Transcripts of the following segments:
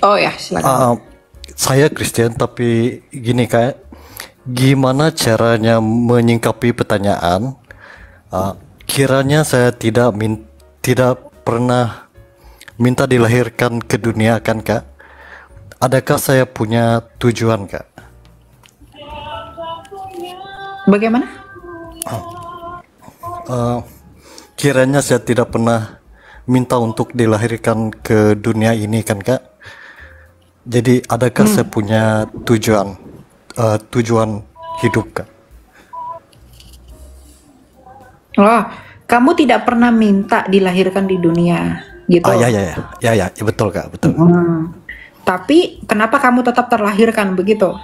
Oh ya, silakan. Uh, saya Kristen, tapi gini Kak, gimana caranya menyingkapi pertanyaan? Kiranya saya tidak pernah minta dilahirkan ke dunia kan Kak? Adakah saya punya tujuan Kak? Bagaimana? Uh, Kiranya saya tidak pernah minta untuk dilahirkan ke dunia ini kan Kak? Jadi adakah saya punya tujuan hidup Kak? Oh, kamu tidak pernah minta dilahirkan di dunia, gitu. Ya, betul Kak, betul. Tapi kenapa kamu tetap terlahirkan begitu?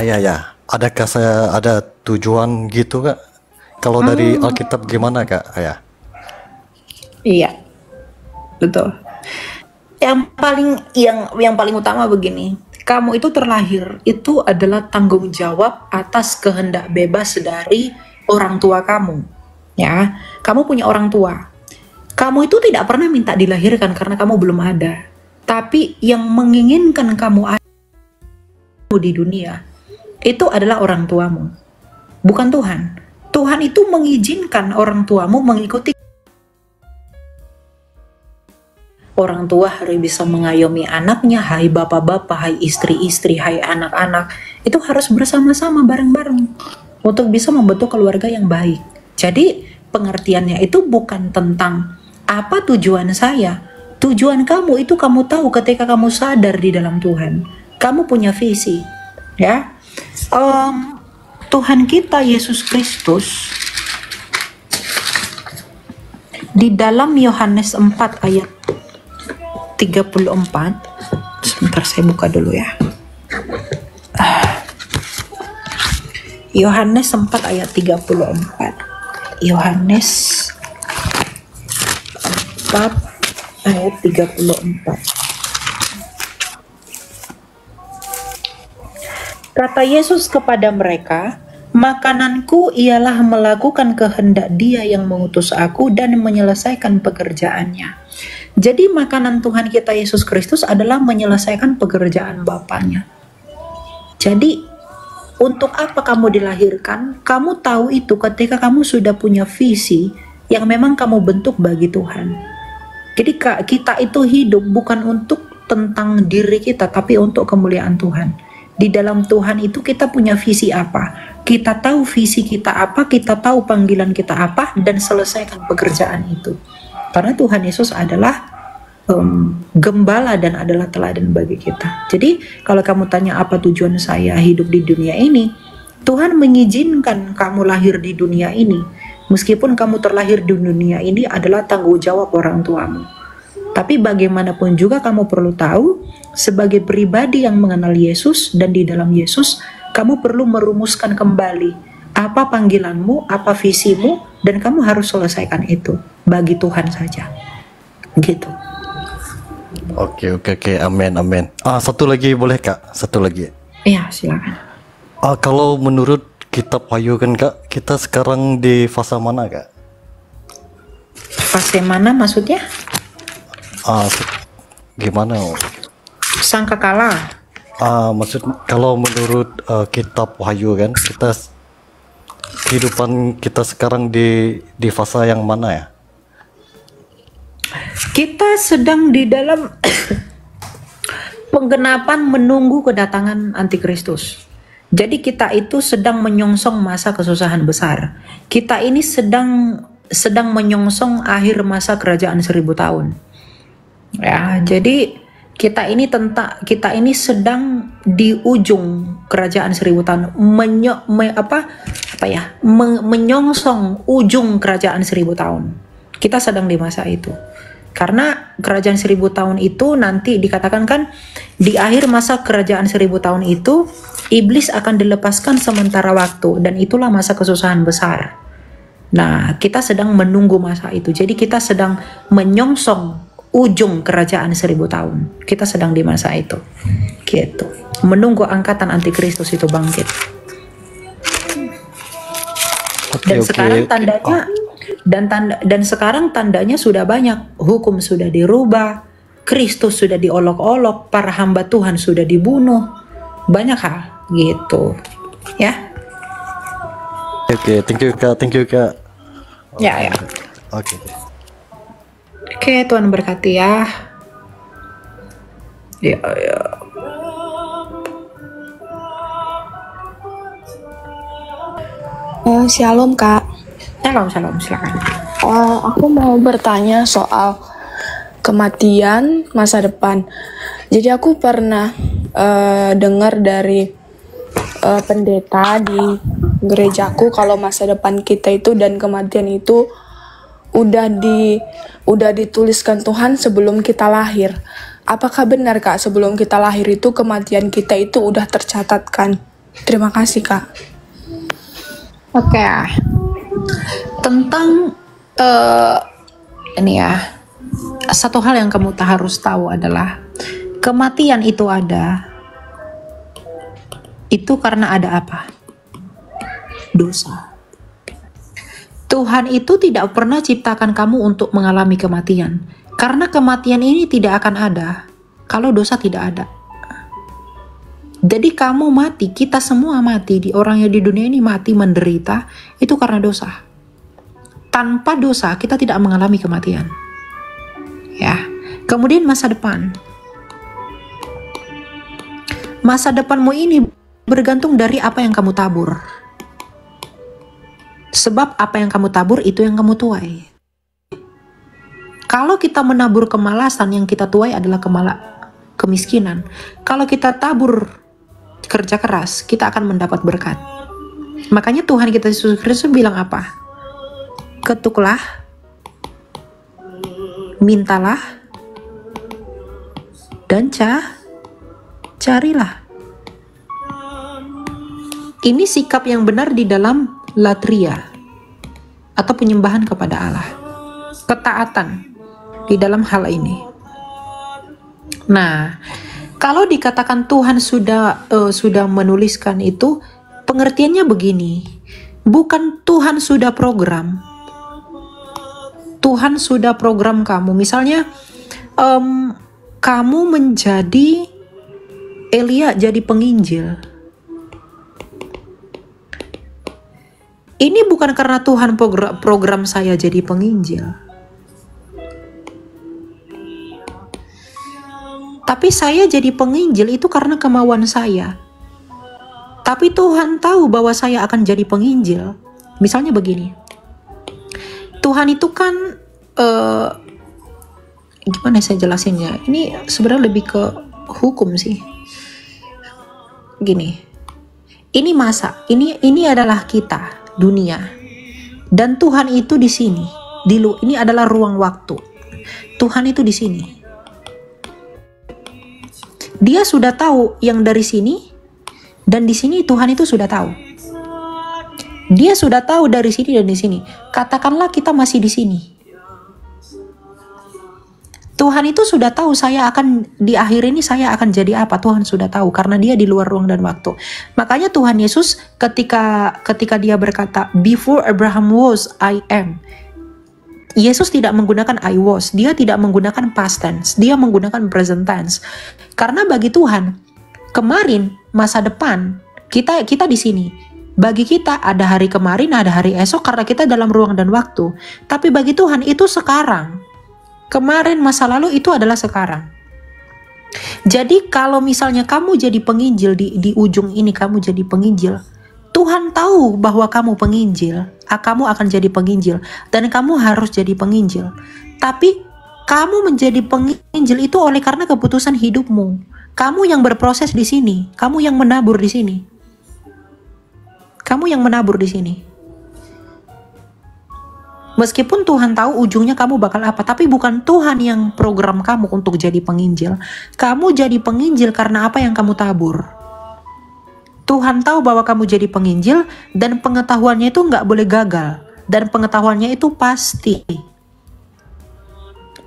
Ya. Adakah saya ada tujuan gitu Kak? Kalau dari Alkitab gimana Kak? Ya. Iya, betul. Yang paling utama begini, kamu itu terlahir itu adalah tanggung jawab atas kehendak bebas dari orang tua kamu. Ya, kamu punya orang tua. Kamu itu tidak pernah minta dilahirkan karena kamu belum ada. Tapi yang menginginkan kamu ada di dunia itu adalah orang tuamu, bukan Tuhan. Tuhan itu mengizinkan orang tuamu mengikuti. Orang tua harus bisa mengayomi anaknya, hai bapak-bapak, hai istri-istri, hai anak-anak. Itu harus bersama-sama bareng-bareng untuk bisa membentuk keluarga yang baik. Jadi pengertiannya itu bukan tentang apa tujuan saya. Tujuan kamu itu kamu tahu ketika kamu sadar di dalam Tuhan. Kamu punya visi. Ya, Tuhan kita Yesus Kristus di dalam Yohanes 4 ayat 34, sebentar saya buka dulu ya. Yohanes 4 ayat 34. Yohanes 4 ayat 34. Kata Yesus kepada mereka, "Makananku ialah melakukan kehendak Dia yang mengutus aku dan menyelesaikan pekerjaannya." Jadi makanan Tuhan kita Yesus Kristus adalah menyelesaikan pekerjaan Bapaknya. Jadi untuk apa kamu dilahirkan? Kamu tahu itu ketika kamu sudah punya visi yang memang kamu bentuk bagi Tuhan. Jadi kita itu hidup bukan untuk tentang diri kita, tapi untuk kemuliaan Tuhan. Di dalam Tuhan itu kita punya visi apa? Kita tahu visi kita apa, kita tahu panggilan kita apa, dan selesaikan pekerjaan itu. Karena Tuhan Yesus adalah gembala dan adalah teladan bagi kita. Jadi kalau kamu tanya apa tujuan saya hidup di dunia ini, Tuhan mengizinkan kamu lahir di dunia ini. Meskipun kamu terlahir di dunia ini adalah tanggung jawab orang tuamu. Tapi bagaimanapun juga kamu perlu tahu, sebagai pribadi yang mengenal Yesus dan di dalam Yesus, kamu perlu merumuskan kembali apa panggilanmu, apa visimu, dan kamu harus selesaikan itu bagi Tuhan saja. Gitu. Oke, amin. Satu lagi boleh Kak? Satu lagi. Iya, silakan. Kalau menurut kitab Wahyu kan Kak, kita sekarang di fase mana Kak? Fase mana maksudnya? Gimana? Sangkakala. Maksud kalau menurut kitab Wahyu kan, kehidupan kita sekarang di fase yang mana ya? Kita sedang di dalam penggenapan menunggu kedatangan antikristus. Jadi kita itu sedang menyongsong masa kesusahan besar. Kita ini sedang menyongsong akhir masa kerajaan 1000 tahun. Ya, jadi kita ini sedang di ujung kerajaan 1000 tahun, menyongsong ujung kerajaan 1000 tahun. Kita sedang di masa itu. Karena kerajaan 1000 tahun itu nanti dikatakan kan di akhir masa kerajaan 1000 tahun itu iblis akan dilepaskan sementara waktu, dan itulah masa kesusahan besar. Nah, kita sedang menunggu masa itu. Jadi kita sedang menyongsong ujung kerajaan 1000 tahun. Kita sedang di masa itu. Gitu. Menunggu angkatan antikristus itu bangkit. Dan sekarang tandanya dan sekarang tandanya sudah banyak. Hukum sudah dirubah, Kristus sudah diolok-olok, para hamba Tuhan sudah dibunuh, banyak hal gitu ya. Oke, thank you Kak. Ya. Oke. Oke, Tuhan berkati ya. Ya. Shalom Kak. Shalom, silakan. Aku mau bertanya soal kematian masa depan. Jadi aku pernah dengar dari pendeta di gerejaku kalau masa depan kita itu dan kematian itu udah dituliskan Tuhan sebelum kita lahir. Apakah benar Kak, sebelum kita lahir itu kematian kita itu udah tercatatkan? Terima kasih Kak. Oke. Tentang ini ya, satu hal yang kamu harus tahu adalah kematian itu ada. Itu karena ada apa? Dosa. Tuhan itu tidak pernah ciptakan kamu untuk mengalami kematian. Karena kematian ini tidak akan ada kalau dosa tidak ada. Jadi kamu mati, kita semua mati, di orang yang di dunia ini mati menderita, itu karena dosa. Tanpa dosa kita tidak mengalami kematian. Ya. Kemudian masa depan. Masa depanmu ini bergantung dari apa yang kamu tabur. Sebab apa yang kamu tabur itu yang kamu tuai. Kalau kita menabur kemalasan, yang kita tuai adalah kemiskinan. Kalau kita tabur kerja keras, kita akan mendapat berkat. Makanya Tuhan kita Yesus Kristus bilang apa? Ketuklah, mintalah, dan carilah. Ini sikap yang benar di dalam latria atau penyembahan kepada Allah. Ketaatan di dalam hal ini. Nah, kalau dikatakan Tuhan sudah menuliskan itu, pengertiannya begini. Bukan Tuhan sudah program. Tuhan sudah program kamu. Misalnya, kamu menjadi Elia jadi penginjil. Ini bukan karena Tuhan program saya jadi penginjil. Tapi saya jadi penginjil itu karena kemauan saya. Tapi Tuhan tahu bahwa saya akan jadi penginjil. Misalnya begini. Tuhan itu kan, gimana saya jelasinnya? Ini sebenarnya lebih ke hukum sih. Gini. Ini masa, ini adalah kita, dunia. Dan Tuhan itu di sini. Ini adalah ruang waktu. Tuhan itu di sini. Dia sudah tahu yang dari sini, dan di sini Tuhan itu sudah tahu. Dia sudah tahu dari sini dan di sini. Katakanlah kita masih di sini. Tuhan itu sudah tahu saya akan di akhir ini saya akan jadi apa. Tuhan sudah tahu karena dia di luar ruang dan waktu. Makanya Tuhan Yesus ketika dia berkata, "Before Abraham was, I am." Yesus tidak menggunakan I was, dia tidak menggunakan past tense, dia menggunakan present tense. Karena bagi Tuhan, kemarin, masa depan, kita di sini. Bagi kita ada hari kemarin, ada hari esok karena kita dalam ruang dan waktu. Tapi bagi Tuhan itu sekarang. Kemarin, masa lalu itu adalah sekarang. Jadi kalau misalnya kamu jadi penginjil di ujung ini, kamu jadi penginjil, Tuhan tahu bahwa kamu penginjil, kamu akan jadi penginjil, dan kamu harus jadi penginjil. Tapi kamu menjadi penginjil itu oleh karena keputusan hidupmu. Kamu yang berproses di sini, kamu yang menabur di sini. Kamu yang menabur di sini. Meskipun Tuhan tahu ujungnya kamu bakal apa, tapi bukan Tuhan yang program kamu untuk jadi penginjil. Kamu jadi penginjil karena apa yang kamu tabur. Tuhan tahu bahwa kamu jadi penginjil dan pengetahuannya itu nggak boleh gagal. Dan pengetahuannya itu pasti.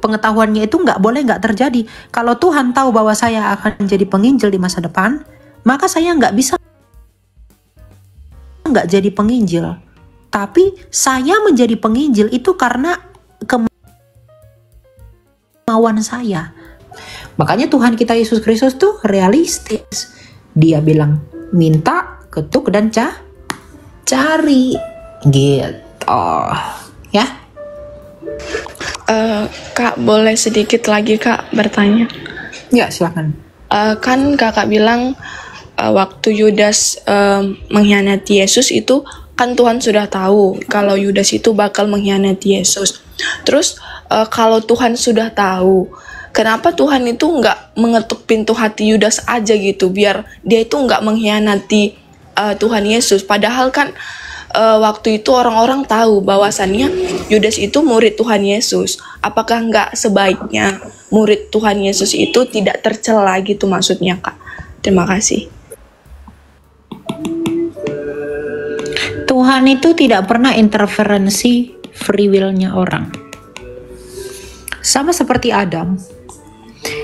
Pengetahuannya itu nggak boleh nggak terjadi. Kalau Tuhan tahu bahwa saya akan jadi penginjil di masa depan, maka saya nggak bisa nggak jadi penginjil. Tapi saya menjadi penginjil itu karena kemauan saya. Makanya Tuhan kita Yesus Kristus tuh realistis. Dia bilang minta, ketuk, dan cari gitu ya. Kak, boleh sedikit lagi Kak bertanya? Ya, silakan. Kan kakak bilang waktu Yudas mengkhianati Yesus itu kan Tuhan sudah tahu kalau Yudas itu bakal mengkhianati Yesus. Terus kalau Tuhan sudah tahu, kenapa Tuhan itu nggak mengetuk pintu hati Yudas aja gitu, biar dia itu nggak mengkhianati Tuhan Yesus? Padahal kan waktu itu orang-orang tahu bahwasannya Yudas itu murid Tuhan Yesus. Apakah nggak sebaiknya murid Tuhan Yesus itu tidak tercela gitu maksudnya Kak? Terima kasih. Tuhan itu tidak pernah interferensi free will-nya orang. Sama seperti Adam.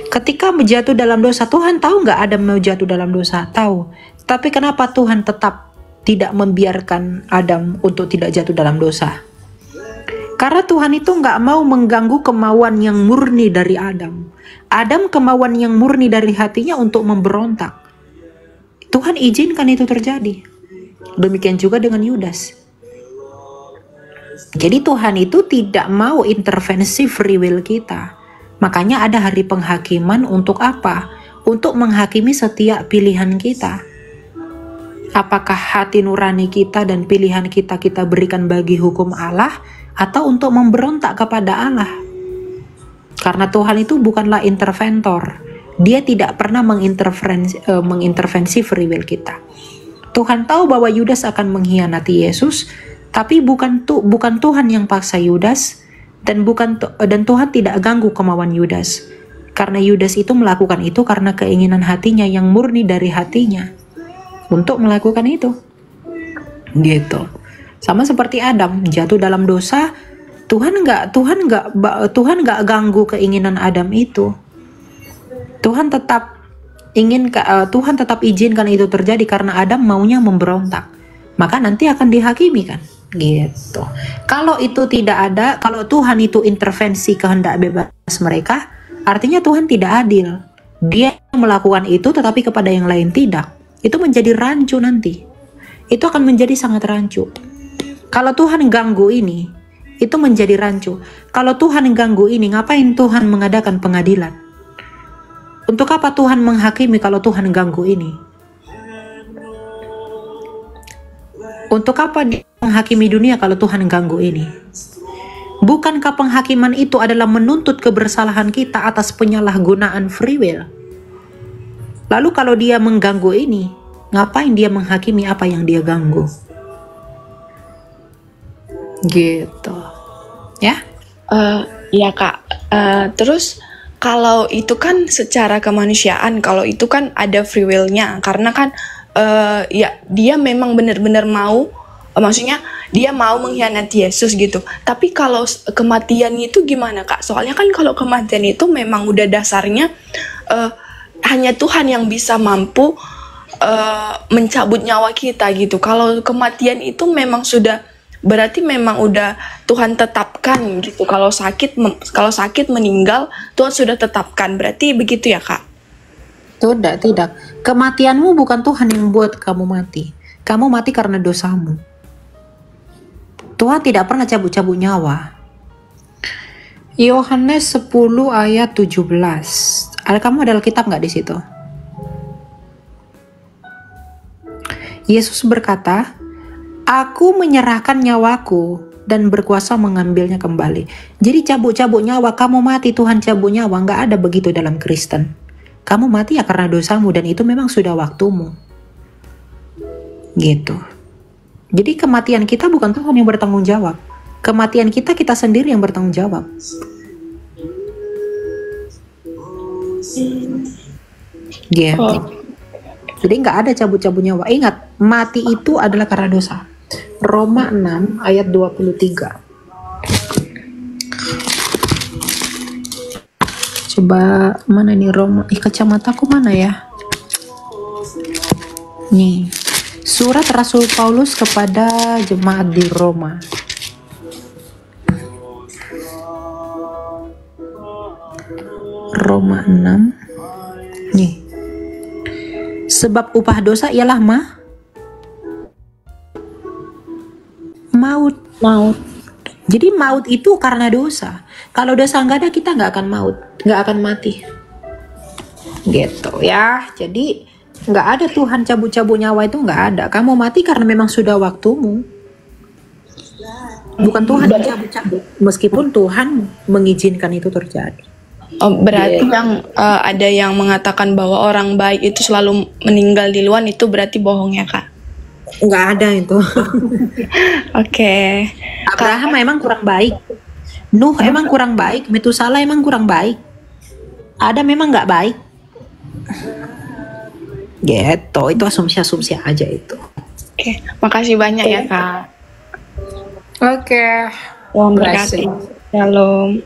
Ketika jatuh dalam dosa, Tuhan tahu nggak Adam mau jatuh dalam dosa? Tahu. Tapi kenapa Tuhan tetap tidak membiarkan Adam untuk tidak jatuh dalam dosa? Karena Tuhan itu nggak mau mengganggu kemauan yang murni dari Adam. Adam kemauan yang murni dari hatinya untuk memberontak. Tuhan izinkan itu terjadi. Demikian juga dengan Yudas. Jadi Tuhan itu tidak mau intervensi free will kita. Makanya ada hari penghakiman untuk apa? Untuk menghakimi setiap pilihan kita. Apakah hati nurani kita dan pilihan kita berikan bagi hukum Allah, atau untuk memberontak kepada Allah? Karena Tuhan itu bukanlah interventor. Dia tidak pernah mengintervensi free will kita. Tuhan tahu bahwa Yudas akan mengkhianati Yesus, tapi bukan Tuhan yang paksa Yudas, dan Tuhan tidak ganggu kemauan Yudas. Karena Yudas itu melakukan itu karena keinginan hatinya yang murni dari hatinya untuk melakukan itu. Gitu. Sama seperti Adam jatuh dalam dosa, Tuhan nggak ganggu keinginan Adam itu. Tuhan tetap izinkan itu terjadi karena Adam maunya memberontak. Maka nanti akan dihakimi kan, gitu. Kalau itu tidak ada, kalau Tuhan itu intervensi kehendak bebas mereka, artinya Tuhan tidak adil. Dia melakukan itu tetapi kepada yang lain tidak. Itu menjadi rancu nanti. Itu akan menjadi sangat rancu. Kalau Tuhan ganggu ini, itu menjadi rancu. Kalau Tuhan ganggu ini, ngapain Tuhan mengadakan pengadilan? Untuk apa Tuhan menghakimi kalau Tuhan ganggu ini? Untuk apa dia menghakimi dunia kalau Tuhan ganggu ini? Bukankah penghakiman itu adalah menuntut kebersalahan kita atas penyalahgunaan free will? Lalu kalau dia mengganggu ini, ngapain dia menghakimi apa yang dia ganggu? Gitu. Ya? Ya Kak. Terus kalau itu kan secara kemanusiaan, kalau itu kan ada free will-nya, karena kan ya dia memang benar-benar mau, maksudnya dia mau mengkhianati Yesus gitu. Tapi kalau kematian itu gimana Kak? Soalnya kan kalau kematian itu memang udah dasarnya hanya Tuhan yang bisa mampu mencabut nyawa kita gitu. Kalau kematian itu memang sudah berarti memang udah Tuhan tetapkan gitu. Kalau sakit meninggal Tuhan sudah tetapkan. Berarti begitu ya Kak? Tidak. Kematianmu bukan Tuhan yang buat kamu mati. Kamu mati karena dosamu. Tuhan tidak pernah cabut-cabut nyawa. Yohanes 10 ayat 17. Kamu ada Alkitab nggak di situ? Yesus berkata, Aku menyerahkan nyawaku dan berkuasa mengambilnya kembali. Jadi cabut-cabut nyawa, kamu mati Tuhan cabut nyawa, nggak ada begitu dalam Kristen. Kamu mati ya karena dosamu dan itu memang sudah waktumu. Gitu. Jadi kematian kita bukan Tuhan yang bertanggung jawab. Kematian kita sendiri yang bertanggung jawab. Gitu. Jadi nggak ada cabut-cabut nyawa. Ingat, mati itu adalah karena dosa. Roma 6 ayat 23. Coba mana nih Roma? Kacamataku mana ya? Nih, surat Rasul Paulus kepada jemaat di Roma. Roma 6 Sebab upah dosa ialah maut. Maut. Jadi maut itu karena dosa. Kalau dosa nggak ada, kita nggak akan maut, nggak akan mati. Gitu ya. Jadi nggak ada Tuhan cabut-cabut nyawa, itu nggak ada. Kamu mati karena memang sudah waktumu. Bukan Tuhan yang cabut-cabut. Meskipun Tuhan mengizinkan itu terjadi. Oh, berarti yang ada yang mengatakan bahwa orang baik itu selalu meninggal di luar, itu berarti bohong ya, Kak? Nggak ada itu. Oke. Abraham emang kurang baik. Nuh emang kurang baik. Metusala emang kurang baik. Adam memang nggak baik. Gitu. Itu asumsi-asumsi aja itu. Oke. Makasih banyak ya, Kak. Oke. Tuhan berkati. Shalom.